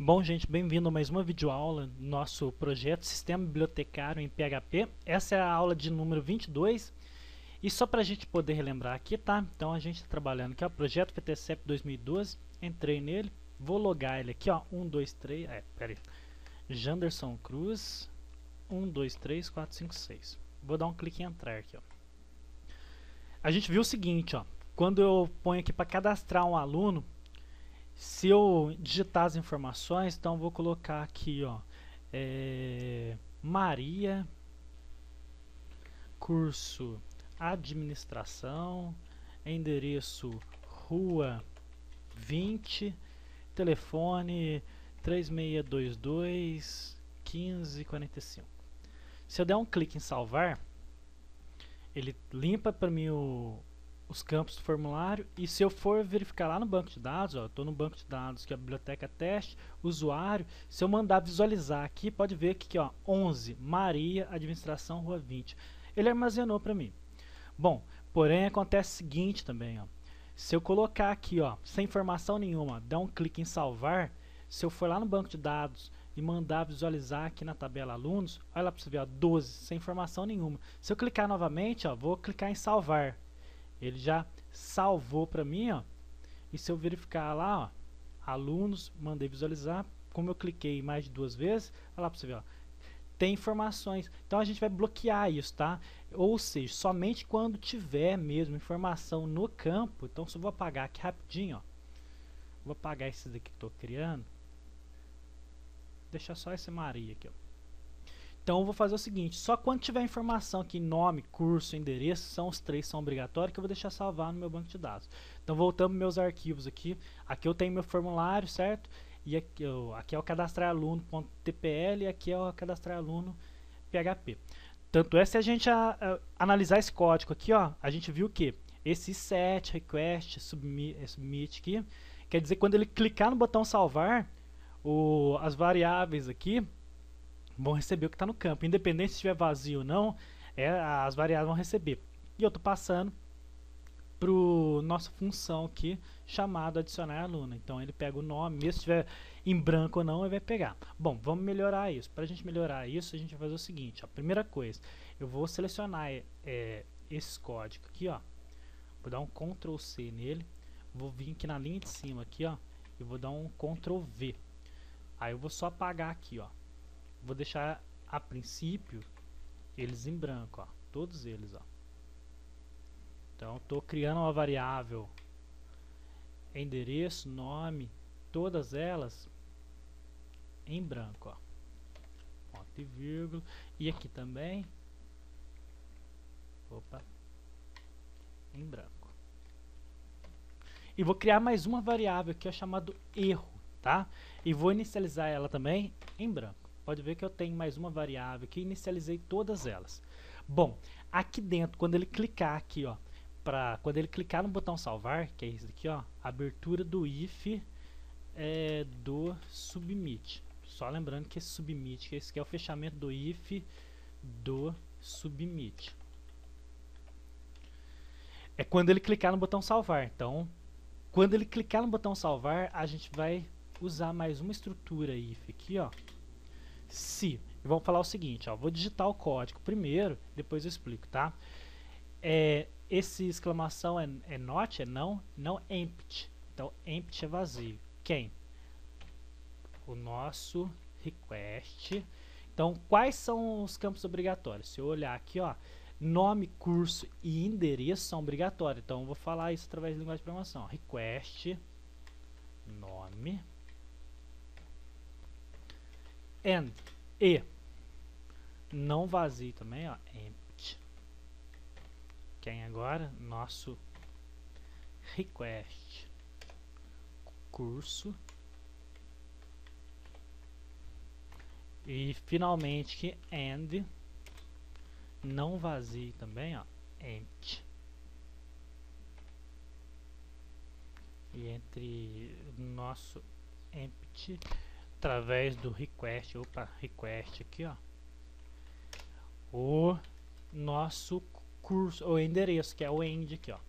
Bom, gente, bem-vindo a mais uma videoaula do nosso projeto Sistema Bibliotecário em PHP. Essa é a aula de número 22. E só para a gente poder relembrar aqui, tá? Então a gente está trabalhando aqui, ó, projeto PTCEP 2012. Entrei nele, vou logar ele aqui, ó, 1, 2, 3, pera aí. Janderson Cruz, 1, 2, 3, 4, 5, 6. Vou dar um clique em entrar aqui, ó. A gente viu o seguinte, ó, quando eu ponho aqui para cadastrar um aluno, se eu digitar as informações, então vou colocar aqui, ó, Maria, curso administração, endereço rua 20, telefone 3622 1545. Se eu der um clique em salvar, ele limpa para mim os campos do formulário, e se eu for verificar lá no banco de dados, ó, estou no banco de dados que é a biblioteca teste, usuário, se eu mandar visualizar aqui, pode ver que aqui, ó, 11, Maria, administração, rua 20. Ele armazenou para mim. Bom, porém acontece o seguinte também, ó, se eu colocar aqui, ó, sem informação nenhuma, dar um clique em salvar, se eu for lá no banco de dados e mandar visualizar aqui na tabela alunos, olha lá para você ver, ó, 12, sem informação nenhuma. Se eu clicar novamente, ó, vou clicar em salvar. Ele já salvou para mim, ó. E se eu verificar lá, ó, alunos, mandei visualizar, como eu cliquei mais de 2 vezes, olha lá para você ver, ó, tem informações. Então a gente vai bloquear isso, tá? Ou seja, somente quando tiver mesmo informação no campo. Então se eu vou apagar aqui rapidinho, ó, vou apagar esses daqui que estou criando, deixar só esse Maria aqui, ó. Então eu vou fazer o seguinte, só quando tiver informação aqui, nome, curso, endereço, são os 3 são obrigatórios, que eu vou deixar salvar no meu banco de dados. Então voltando meus arquivos aqui, aqui eu tenho meu formulário, certo? E aqui é o cadastrar aluno.tpl e aqui é o cadastrar aluno.php. Tanto é, se a gente analisar esse código aqui, ó, a gente viu que esse set, request, submit aqui, quer dizer que quando ele clicar no botão salvar, as variáveis aqui vão receber o que está no campo, independente se estiver vazio ou não, as variáveis vão receber. E eu estou passando para nossa função aqui, chamado adicionar aluno. Então ele pega o nome, mesmo se estiver em branco ou não, ele vai pegar. Bom, vamos melhorar isso. Para a gente melhorar isso, a gente vai fazer o seguinte, ó, primeira coisa, eu vou selecionar esse código aqui, ó, vou dar um Ctrl C nele, vou vir aqui na linha de cima aqui, ó, e vou dar um Ctrl V. Aí eu vou só apagar aqui, ó. Vou deixar a princípio eles em branco, ó, todos eles, ó. Então estou criando uma variável endereço, nome, todas elas em branco, ó. Ponto e vírgula, e aqui também, opa, em branco. E vou criar mais uma variável aqui, ó, chamado erro, tá? E vou inicializar ela também em branco. Pode ver que eu tenho mais uma variável aqui, inicializei todas elas. Bom, aqui dentro, quando ele clicar aqui, ó, quando ele clicar no botão salvar, que é isso aqui, ó, abertura do if do submit. Só lembrando que esse submit, que esse aqui é o fechamento do if do submit. É quando ele clicar no botão salvar. Então, quando ele clicar no botão salvar, a gente vai usar mais uma estrutura if aqui, ó. Se, vamos falar o seguinte, ó, vou digitar o código primeiro, depois eu explico, tá? Esse exclamação é not, é não empty. Então, empty é vazio. Quem? O nosso request. Então, quais são os campos obrigatórios? Se eu olhar aqui, ó, nome, curso e endereço são obrigatórios. Então, eu vou falar isso através de linguagem de programação. Request, nome, and, e, não vazio também, ó, empty. Quem agora? Nosso request, curso, e finalmente que and, não vazio também, ó, empty. E entre nosso empty, através do request, request aqui, ó, o nosso curso, o endereço, que é o end aqui, ó.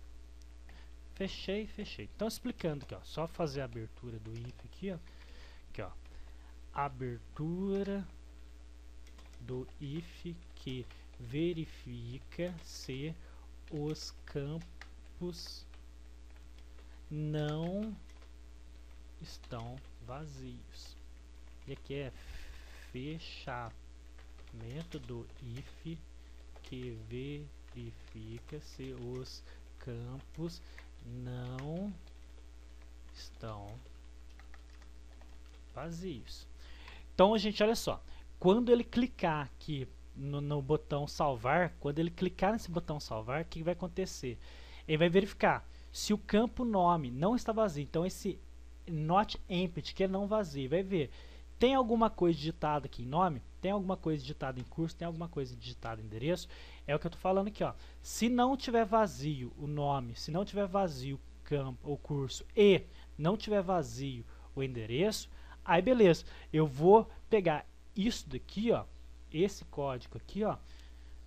Fechei. Então explicando aqui, ó, só fazer a abertura do if aqui, ó. Aqui, ó. abertura do if que verifica se os campos não estão vazios. E aqui é fechamento do if que verifica se os campos não estão vazios. Então, gente, olha só. Quando ele clicar aqui no botão salvar, quando ele clicar nesse botão salvar, o que vai acontecer? Ele vai verificar se o campo nome não está vazio. Então, esse not empty, que é não vazio, vai ver. Tem alguma coisa digitada aqui em nome? Tem alguma coisa digitada em curso? Tem alguma coisa digitada em endereço? É o que eu estou falando aqui, ó. Se não tiver vazio o nome, se não tiver vazio o campo, o curso e não tiver vazio o endereço, aí beleza. Eu vou pegar isso daqui, ó, esse código aqui, ó,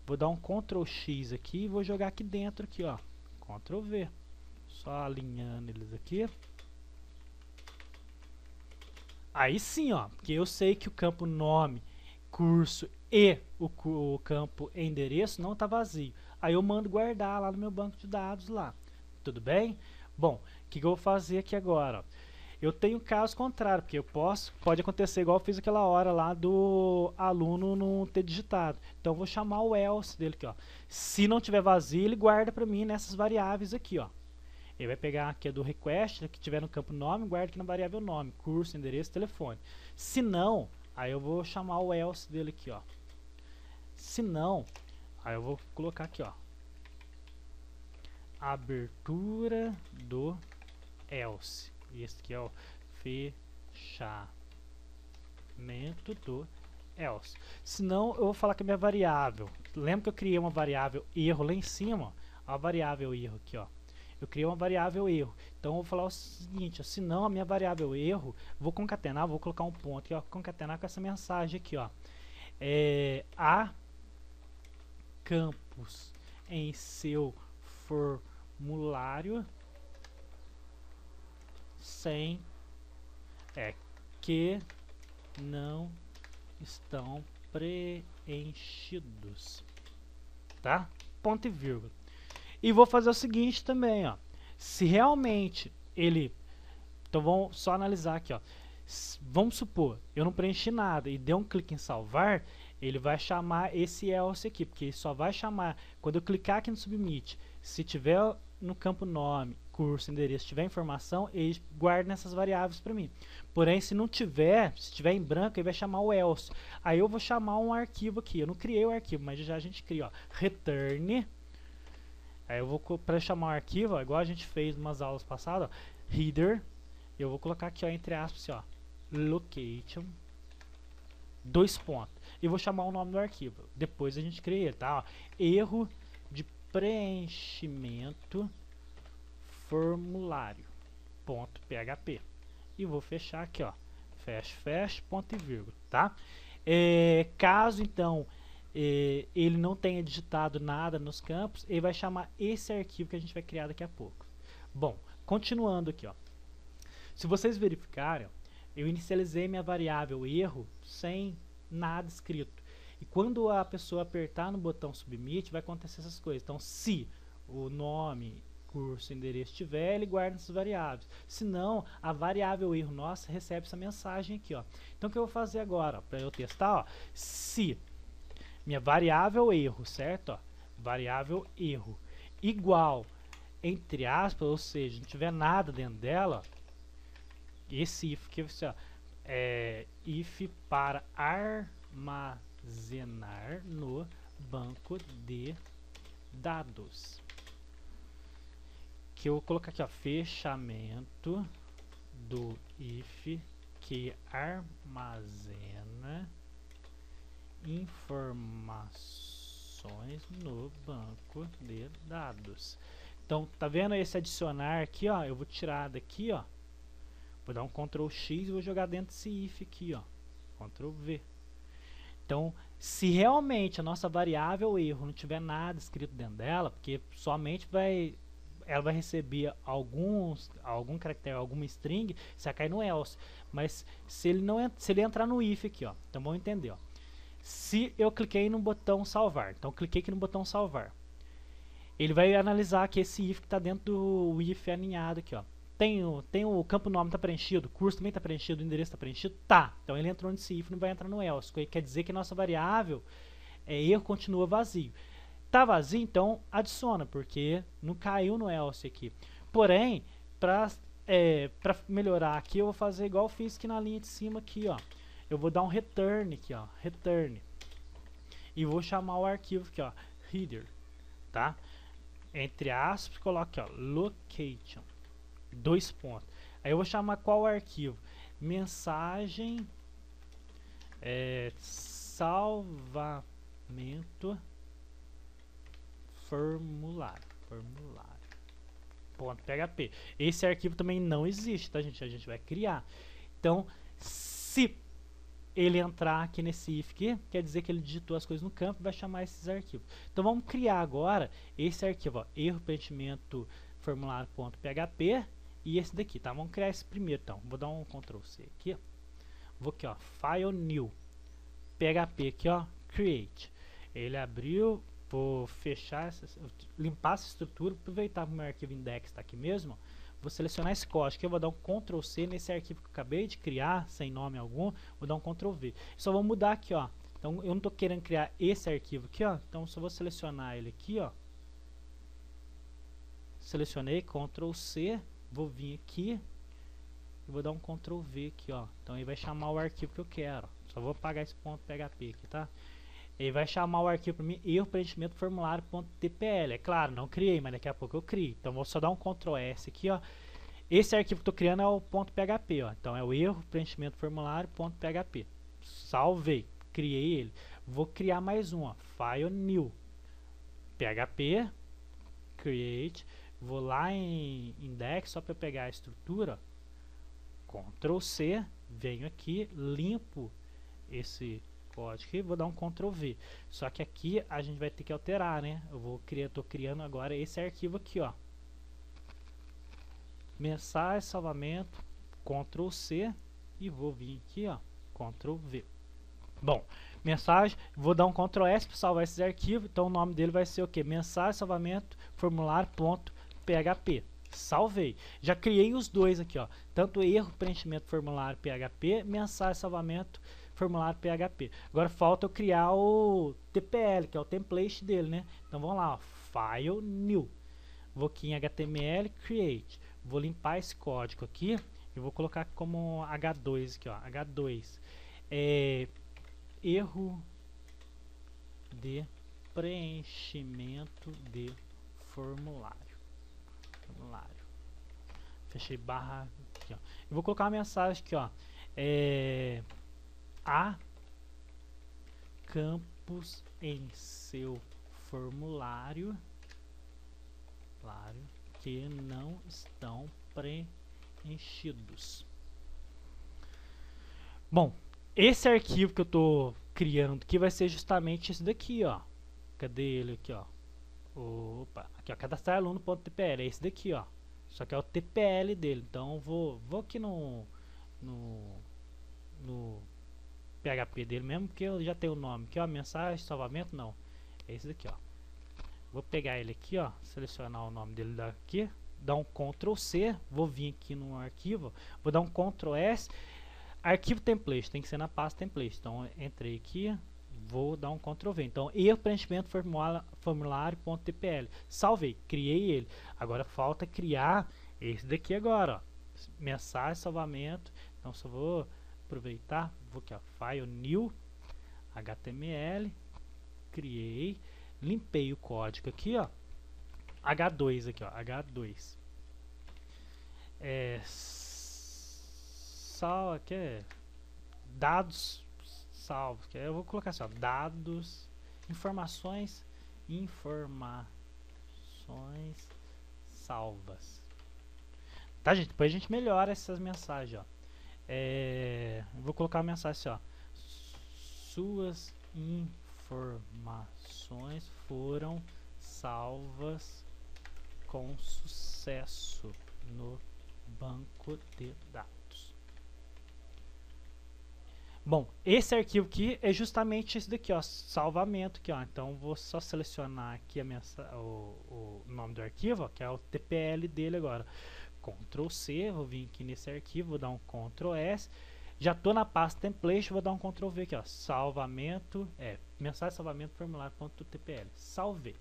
vou dar um Ctrl X aqui e vou jogar aqui dentro aqui, ó, Ctrl V, só alinhando eles aqui. Aí sim, ó, porque eu sei que o campo nome, curso e o campo endereço não está vazio. Aí eu mando guardar lá no meu banco de dados lá. Tudo bem? Bom, o que eu vou fazer aqui agora? Ó? Eu tenho caso contrário, porque pode acontecer igual eu fiz aquela hora lá do aluno não ter digitado. Então eu vou chamar o else dele aqui, ó. Se não tiver vazio, ele guarda para mim nessas variáveis aqui, ó. Ele vai pegar aqui a do request, que tiver no campo nome, guarda aqui na variável nome, curso, endereço, telefone. Se não, aí eu vou chamar o else dele aqui, ó. Se não, aí eu vou colocar aqui, ó. Abertura do else. E esse aqui é o fechamento do else. Se não, eu vou falar que a minha variável. Lembra que eu criei uma variável erro lá em cima? Ó, a variável erro aqui, ó. Eu criei uma variável erro. Então eu vou falar o seguinte, ó, se não a minha variável erro, vou concatenar, vou colocar um ponto aqui, ó, concatenar com essa mensagem aqui, ó. Há campos em seu formulário sem que não estão preenchidos, tá? Ponto e vírgula. E vou fazer o seguinte também, ó. Se realmente ele... Então vamos só analisar aqui, ó. Vamos supor, eu não preenchi nada e deu um clique em salvar, ele vai chamar esse else aqui, porque ele só vai chamar, quando eu clicar aqui no submit, se tiver no campo nome, curso, endereço, tiver informação, ele guarda nessas variáveis para mim. Porém, se não tiver, se tiver em branco, ele vai chamar o else. Aí eu vou chamar um arquivo aqui, eu não criei o arquivo, mas já a gente cria, ó, return. Aí eu vou, para chamar o arquivo, ó, igual a gente fez em umas aulas passadas, ó, header, eu vou colocar aqui, ó, entre aspas, ó, location, 2 pontos, e vou chamar o nome do arquivo. Depois a gente cria, tá? Ó, erro de preenchimento formulário, .php, e vou fechar aqui, ó, fecha, ponto e vírgula, tá? Caso então ele não tenha digitado nada nos campos, ele vai chamar esse arquivo que a gente vai criar daqui a pouco. Bom, continuando aqui, ó. Se vocês verificarem, eu inicializei minha variável erro sem nada escrito. E quando a pessoa apertar no botão submit, vai acontecer essas coisas. Então, se o nome, curso, endereço tiver, ele guarda essas variáveis. Se não, a variável erro nossa recebe essa mensagem aqui, ó. Então, o que eu vou fazer agora, para eu testar, ó, se minha variável erro, certo? Ó, variável erro igual, entre aspas, ou seja, não tiver nada dentro dela, esse if que você, ó, if para armazenar no banco de dados, que eu vou colocar aqui, ó, fechamento do if que armazena informações no banco de dados. Então, tá vendo esse adicionar aqui, ó? Eu vou tirar daqui, ó. Vou dar um Ctrl X e vou jogar dentro desse if aqui, ó. Ctrl V. Então, se realmente a nossa variável erro não tiver nada escrito dentro dela, porque somente vai ela vai receber algum caractere, alguma string, você vai cair no else. Mas se ele entrar no if aqui, ó, então vamos entender, ó. Se eu cliquei no botão salvar, então cliquei aqui no botão salvar, ele vai analisar que esse if que está dentro do if aninhado aqui, ó. Tem o campo nome está preenchido, o curso também está preenchido, o endereço está preenchido, tá. Então ele entrou nesse if, não vai entrar no else. Quer dizer que a nossa variável erro continua vazio. Tá vazio, então adiciona, porque não caiu no else aqui. Porém, para melhorar aqui, eu vou fazer igual eu fiz aqui na linha de cima aqui, ó. Eu vou dar um return aqui, ó, return. E vou chamar o arquivo aqui, ó, header, tá? Entre aspas, coloque, ó, location, 2 pontos. Aí eu vou chamar qual arquivo? Mensagem salvamento formulário. Ponto .php. Esse arquivo também não existe, tá, gente? A gente vai criar. Então, se ele entrar aqui nesse if aqui, quer dizer que ele digitou as coisas no campo e vai chamar esses arquivos. Então vamos criar agora esse arquivo, ó, erro preenchimento formulário.php e esse daqui, tá? Vamos criar esse primeiro, então. Vou dar um Ctrl C aqui, ó. Vou aqui, ó, File New, PHP aqui, ó, Create. Ele abriu, vou fechar, limpar essa estrutura, aproveitar que o meu arquivo index está aqui mesmo. Vou selecionar esse código, eu vou dar um Ctrl C nesse arquivo que eu acabei de criar, sem nome algum, vou dar um Ctrl V. Só vou mudar aqui, ó. Então eu não estou querendo criar esse arquivo aqui, ó. Então só vou selecionar ele aqui, ó. Selecionei, Ctrl C, vou vir aqui e vou dar um Ctrl V aqui, ó. Então ele vai chamar o arquivo que eu quero. Só vou apagar esse ponto .php aqui, tá? Ele vai chamar o arquivo para mim, erro preenchimento formulário.tpl. É claro, não criei, mas daqui a pouco eu crio. Então vou só dar um Ctrl S aqui, ó. Esse arquivo que estou criando é o .php, ó. Então é o erro preenchimento formulário.php. Salvei, criei ele. Vou criar mais um, ó. File New, PHP, Create. Vou lá em Index, só para eu pegar a estrutura. Ctrl C, venho aqui, limpo esse código aqui, vou dar um Ctrl V. Só que aqui a gente vai ter que alterar, né? Tô criando agora esse arquivo aqui, ó. Mensagem, salvamento, Ctrl C e vou vir aqui, ó, Ctrl V. Bom, mensagem, vou dar um Ctrl S para salvar esses arquivos, então o nome dele vai ser o que? Mensagem, salvamento, formulário.php. Salvei. Já criei os dois aqui, ó. Tanto erro preenchimento formulário PHP, mensagem, salvamento, formulário PHP. Agora falta eu criar o TPL, que é o template dele, né? Então vamos lá, ó, File New. Vou aqui em HTML, Create. Vou limpar esse código aqui e vou colocar como H2 aqui, ó, H2. Erro de preenchimento de formulário. Fechei barra aqui, ó. Eu vou colocar uma mensagem aqui, ó. Há campos em seu formulário que não estão preenchidos. Bom, esse arquivo que eu estou criando aqui vai ser justamente esse daqui, ó. Cadê ele aqui, ó? Opa, aqui, ó, cadastrar aluno.tpl, é esse daqui, ó. Só que é o TPL dele. Então vou aqui no PHP dele mesmo, porque eu já tenho o nome. Aqui, ó, mensagem, salvamento, não. É esse daqui, ó. Vou pegar ele aqui, ó, selecionar o nome dele daqui, dar um Ctrl C, vou vir aqui no arquivo, vou dar um Ctrl S, arquivo template, tem que ser na pasta template. Então entrei aqui, vou dar um Ctrl V. Então erro preenchimento formulário.tpl. Salvei, criei ele. Agora falta criar esse daqui agora, ó. Mensagem, salvamento. Então só vou aproveitar, vou aqui, ó, File New, HTML, criei, limpei o código aqui, ó. H2 aqui, ó, H2. Aqui é dados salvos, que eu vou colocar assim, ó, dados, informações salvas. Tá, gente? Depois a gente melhora essas mensagens, ó. Vou colocar a mensagem assim, ó. Suas informações foram salvas com sucesso no banco de dados. Bom, esse arquivo aqui é justamente esse daqui, ó, salvamento aqui, ó. Então vou só selecionar aqui o nome do arquivo, ó, que é o TPL dele agora. Ctrl C, vou vir aqui nesse arquivo, vou dar um Ctrl S. Já estou na pasta template, vou dar um Ctrl V aqui, ó, salvamento, mensagem salvamento formulário.tpl. Salvei.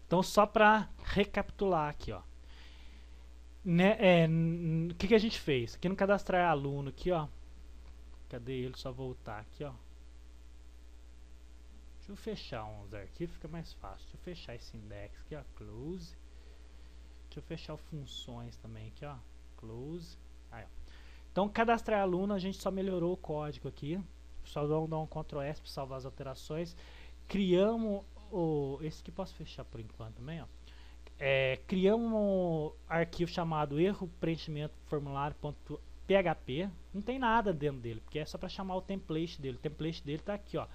Então só para recapitular aqui, ó. Né, o que a gente fez? Aqui no cadastrar aluno aqui, ó. Cadê ele? Só voltar aqui, ó. Deixa eu fechar uns arquivos, fica mais fácil. Deixa eu fechar esse index aqui, ó, close. Deixa eu fechar o funções também aqui, ó, close. Aí, ó. Então, cadastrar aluno, a gente só melhorou o código aqui. Só vamos dar um Ctrl S para salvar as alterações. Criamos esse aqui posso fechar por enquanto também, ó. Criamos um arquivo chamado erro preenchimento formulário.php. Não tem nada dentro dele, porque é só para chamar o template dele. O template dele tá aqui, ó,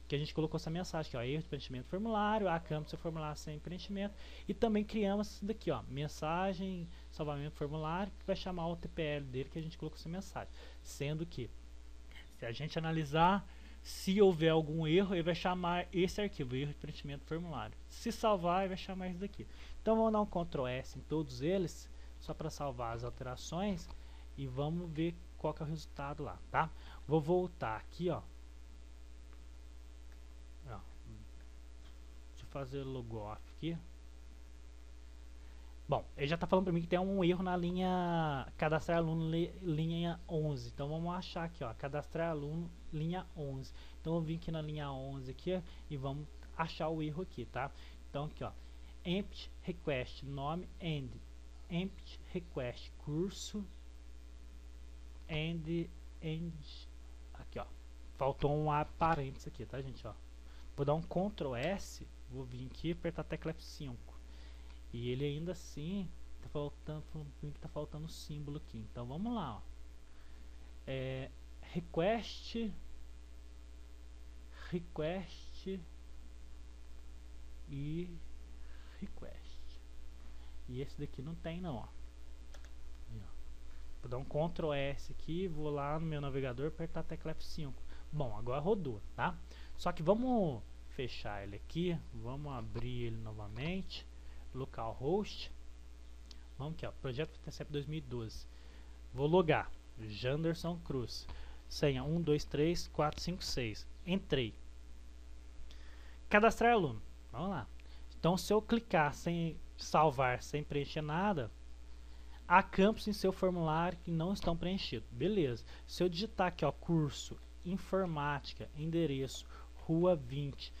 que a gente colocou essa mensagem aqui, ó, erro de preenchimento formulário, campus seu formulário sem preenchimento, e também criamos isso daqui, ó, mensagem salvamento formulário, que vai chamar o TPL dele, que a gente colocou essa mensagem, sendo que se a gente analisar, se houver algum erro, ele vai chamar esse arquivo, erro de preenchimento formulário. Se salvar, ele vai chamar isso daqui. Então vamos dar um Ctrl S em todos eles, só para salvar as alterações, e vamos ver qual que é o resultado lá, tá? Vou voltar aqui, ó. Deixa eu fazer logoff aqui. Bom, ele já está falando para mim que tem um erro na linha cadastrar aluno linha 11. Então vamos achar aqui, ó, cadastrar aluno linha 11. Então eu vim aqui na linha 11 aqui, ó, e vamos achar o erro aqui, tá? Então aqui, ó, empty request nome and empty request curso and aqui, ó, faltou um parênteses aqui, tá, gente, ó. Vou dar um Ctrl S, vou vir aqui e apertar a tecla F5. E ele ainda assim tá faltando símbolo aqui. Então vamos lá, ó. Request e request. E esse daqui não tem não, ó. Vou dar um Ctrl S aqui, vou lá no meu navegador, apertar a tecla F5. Bom, agora rodou, tá? Só que vamos fechar ele aqui, vamos abrir ele novamente. Localhost, vamos aqui, ó, projeto FTCEP 2012. Vou logar, Janderson Cruz, senha 123456. Entrei. Cadastrar aluno, vamos lá. Então, se eu clicar sem salvar, sem preencher nada, há campos em seu formulário que não estão preenchidos. Beleza. Se eu digitar aqui, ó, curso, informática, endereço, rua 20,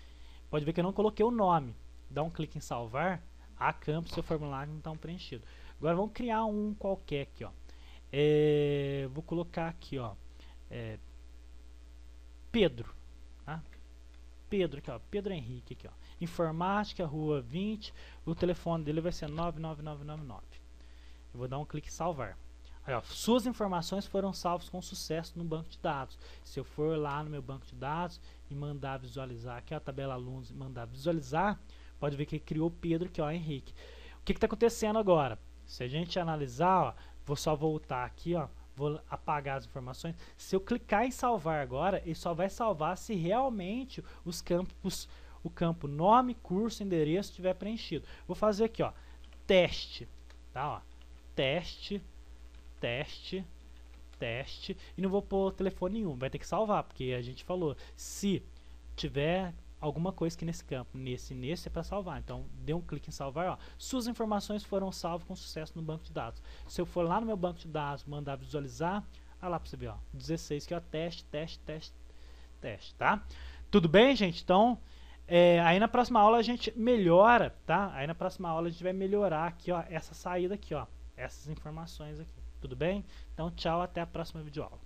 pode ver que eu não coloquei o nome. Dá um clique em salvar, há campos, seu formulário não está preenchido. Agora vamos criar um qualquer aqui, ó. Vou colocar aqui, ó, Pedro, tá? Pedro aqui, ó, Pedro Henrique aqui, ó. Informática, rua 20, o telefone dele vai ser 99999. Eu vou dar um clique em salvar. Aí, ó, suas informações foram salvas com sucesso no banco de dados. Se eu for lá no meu banco de dados e mandar visualizar aqui, ó, a tabela alunos, e mandar visualizar, pode ver que ele criou o Pedro aqui, ó, Henrique. O que está acontecendo agora? Se a gente analisar, ó, vou só voltar aqui, ó, vou apagar as informações. Se eu clicar em salvar agora, ele só vai salvar se realmente os campos, o campo nome, curso, endereço estiver preenchido. Vou fazer aqui, ó, teste, tá, ó, teste, e não vou pôr telefone nenhum, vai ter que salvar, porque a gente falou, se tiver alguma coisa que nesse campo, nesse é para salvar. Então, dê um clique em salvar, ó. Suas informações foram salvas com sucesso no banco de dados. Se eu for lá no meu banco de dados, mandar visualizar, olha lá para você ver, ó, 16 que é teste, tá? Tudo bem, gente? Então, aí na próxima aula a gente melhora, tá? Aí na próxima aula a gente vai melhorar aqui, ó, essa saída aqui, ó, essas informações aqui. Tudo bem? Então, tchau, até a próxima videoaula.